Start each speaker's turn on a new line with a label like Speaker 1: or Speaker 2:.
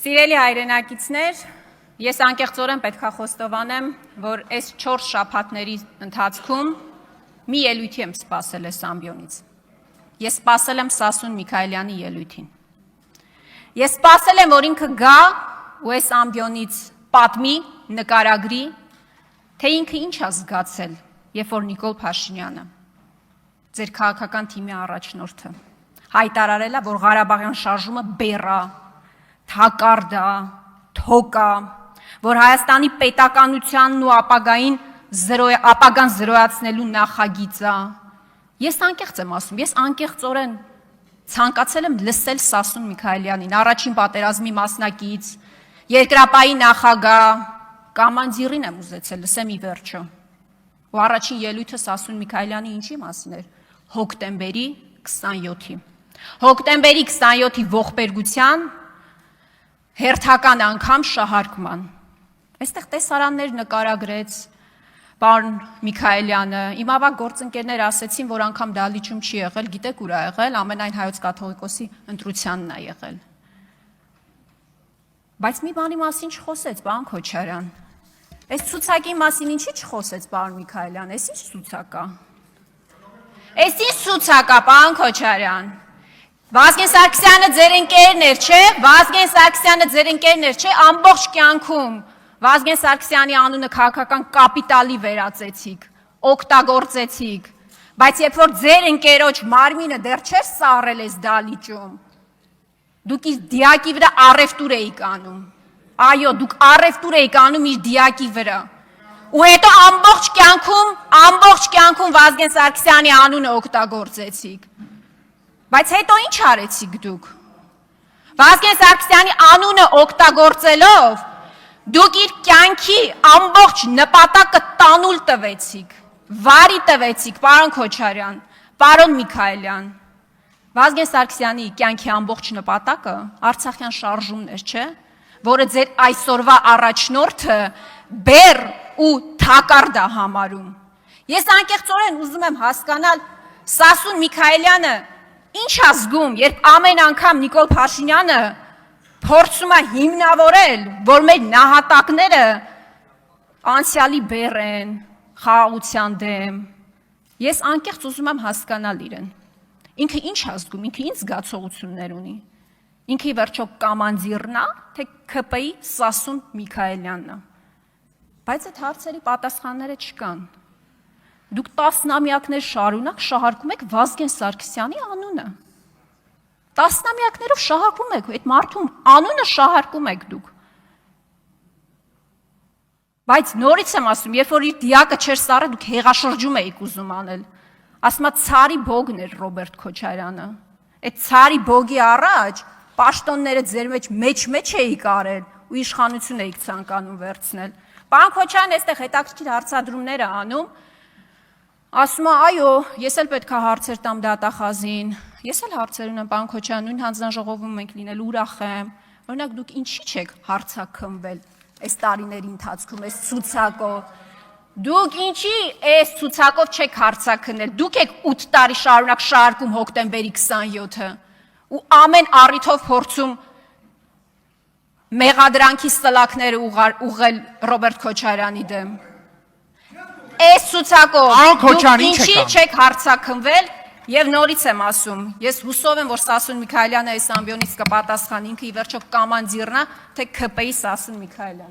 Speaker 1: Սիրելի հայրենակիցներ, ես անկեղծորեն պետք է խոստովանեմ, որ այս 4 շաբաթների ընթացքում մի ելույթի եմ սպասել այս ամբիոնից։ Ես սպասել եմ Սասուն Միքայելյանի ելույթին։ Ես սպասել եմ, որ ինքը գա ու այս ամբիոնից պատմի, նկարագրի, թե ինքը ինչ է զգացել, երբ որ Նիկոլ Փաշինյանը, ձեր քաղաքական թիմի առաջնորդը, հայտարարել է, որ Ղարաբաղյան շարժումը բեռա, թակարդ է, թոկ է, որ Հայաստանի պետականությանն ու ապագան զրոյացնելու նախագիծ է։ Ես անկեղծ եմ ասում, ես անկեղծորեն ցանկացել եմ լսել Սասուն Միքայելյանին, առաջին պատերազմի մասնակից, երկրապահի նախագահ, կամանդիրին եմ ուզեցել լսեմ ի վերջո։ Ու առաջին ելույթը Սասուն Միքայելյանի ինչի մասին էր։ Հոկտեմբերի 27-ի։ Հոկտեմբերի 27-ի ողբերգության հերթական անգամ շահարկման։ Այստեղ տեսարաններ նկարագրեց պարոն Միքայելյանը, իմ ավագ գործընկերներ ասեցին, որ անգամ դալիճում չի եղել, գիտեք ուր է եղել, ամենայն հայոց կաթողիկոսի ընտրությանն է եղել։ Բայց մի բանի մասին չխոսեց, պարոն Քոչարյան։ Այս ցուցակի մասին ինչի չխոսեց պարոն Միքայելյան, այս ինչ ցուցակ է։ Այս ինչ ցուցակ է, պարոն Քոչարյան։ Վազգեն Սարգսյանը ձեր ընկերն էր, չէ՞։ Վազգեն Սարգսյանը ձեր ընկերն էր, չէ՞։ Ամբողջ կյանքում Վազգեն Սարգսյանի անունը քաղաքական կապիտալի վերածեցիք, օգտագործեցիք, բայց երբ որ ձեր ընկերոջ մարմինը դեռ չէր սառել այս դալիճում, դուք իր դիակի վրա առևտուր էիք անում։ Այո, դուք առևտուր էիք անում իր դիակի վրա։ Ու հետո ամբողջ կյանքում Վազգեն Սարգսյանի անունը օգտագործեցիք։ Բայց հետո ինչ արեցիք դուք։ Վազգեն Սարգսյանի անունը օգտագործելով դուք իր կյանքի ամբողջ նպատակը տանուլ տվեցիք, վարի տվեցիք, պարոն Քոչարյան, պարոն Միքայելյան։ Վազգեն Սարգսյանի կյանքի ամբողջ նպատակը Արցախյան շարժումն էր, չէ՞, որը ձեր այսօրվա առաջնորդը բեռ ու թակարդ է համարում։ Ես անկեղծորեն ուզում եմ հասկանալ Սասուն Միքայելյանը ինչ է զգում, երբ ամեն անգամ Նիկոլ Փաշինյանը փորձում է հիմնավորել, որ մեր նահատակները անցյալի բեռ են, խաղաղության դեմ։ Ես անկեղծ ուզում եմ հասկանալ իրեն։ Ինքը ինչ է զգում, ինքը ինչ զգացողություններ ունի։ Ինքը ի վերջո կամանդիրն է, թե ՔՊ-ի Սասուն Միքայելյանն է։ Բայց այդ հարցերի պատասխանները չկան։ Դուք տասնամյակներ շարունակ շահարկում եք Վազգեն Սարգսյանի անունը։ Տասնամյակներով շահարկում եք, այդ մարդու անունը շահարկում եք դուք։ Բայց նորից եմ ասում, երբ որ իր դիակը չէր սառել, դուք հեղաշրջում էիք ուզում անել։ Ասում եմ ցարի բոգն էր Ռոբերտ Քոչարյանը։ Այդ ցարի բոգի առաջ պաշտոնները ձեր մեջ էիք արել ու իշխանություն էիք ցանկանում վերցնել։ Պարոն Քոչարյան այստեղ հետաքրքիր հարցադրումներ է անում։ Ասում է, այո, ես էլ պետք է հարցեր տամ դատախազին։ Ես էլ հարցեր ունեմ, պարոն Քոչարյան, նույն հանձնաժողովում ենք լինել, ուրախ եմ։ Օրինակ դուք ինչի՞ չեք հարցաքննվել այս տարիների ընթացքում, այս ցուցակով։ Դուք ինչի այս ցուցակով չեք հարցաքննել։ Դուք եք 8 տարի շարունակ շարքում հոկտեմբերի 27-ը ու ամեն առիթով փորձում մեղադրանքի սլակները ուղղել Ռոբերտ Քոչարյանի դեմ։ Այս ցուցակով դուք ինչի չեք հարցաքննվել եւ նորից եմ ասում, ես հուսով եմ, որ Սասուն Միքայելյանը այս ամբիոնից կպատասխանի, ինքը ի վերջո կամանդիրն է, թե ՔՊ-ի Սասուն Միքայելյանը։